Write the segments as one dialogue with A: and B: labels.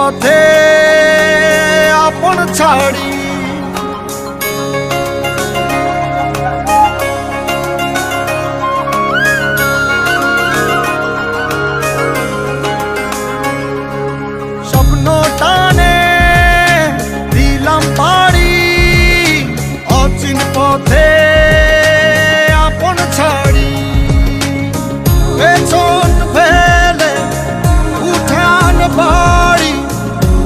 A: পথে আপন ছাড়ি স্বপ্ন টানে দিলাম পাড়ি অচিন পথে আপন ছাড়ি পেছন ফেলে উঠান বাড়ি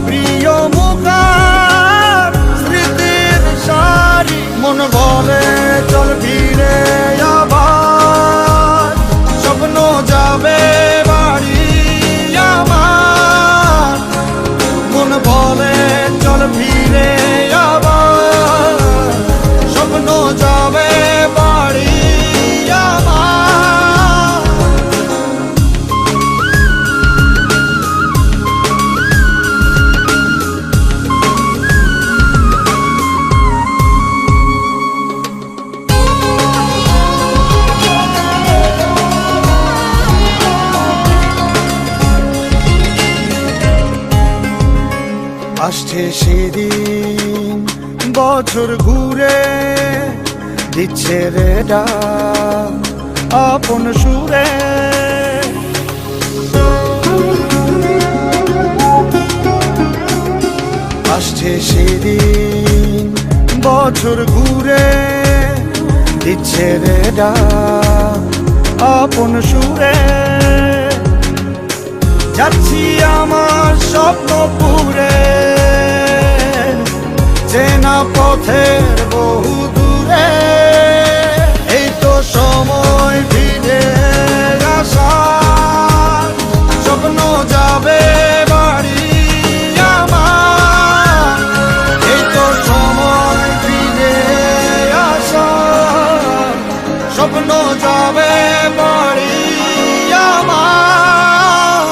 A: প্রিয় মুখার স্মৃতির সারি মন বলে চল ফিরে আবার স্বপ্ন যাবে বাড়ি আমার মন বলে চল ফিরে আবার স্বপ্ন যাবে বাড়ি আমার আসছে সেদিন বছর ঘুরে দিচ্ছে রে ডাক আপন সুরে আসছে সেদিন বছর ঘুরে দিচ্ছে রে ডাক আপন সুরে যাচ্ছি আমার স্বপ্ন পুরে চেনা পথের বহু দূরে এই তো সময় ফিরে আসার স্বপ্ন যাবে বাড়ি আমার এই তো সময় ফিরে আসার স্বপ্ন যাবে বাড়ি আমার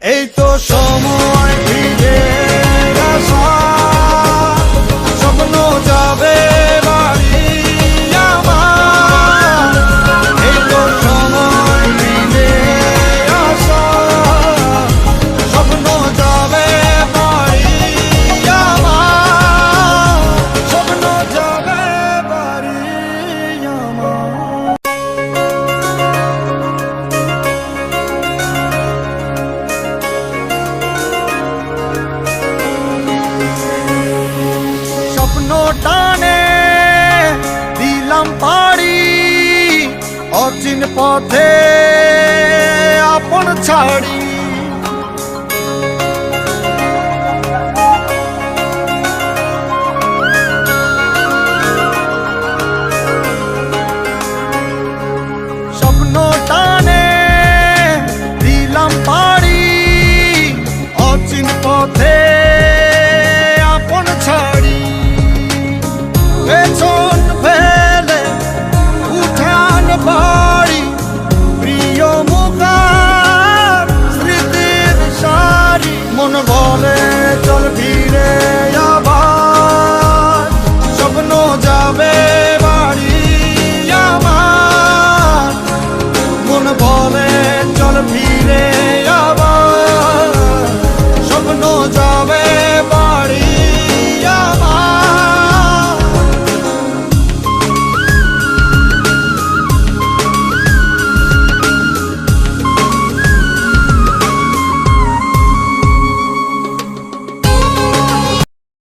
A: এই তো সময় ফিরে আসার স্বপ্ন যাবে বাড়ি আমার এই তো সময় ফিরে আসার স্বপ্ন যাবে বাড়ি আমার স্বপ্ন যাবে বাড়ি আমার স্বপ্ন টানে দিলাম পাড়ি অচিন পথে আপন ছাড়ি স্বপ্ন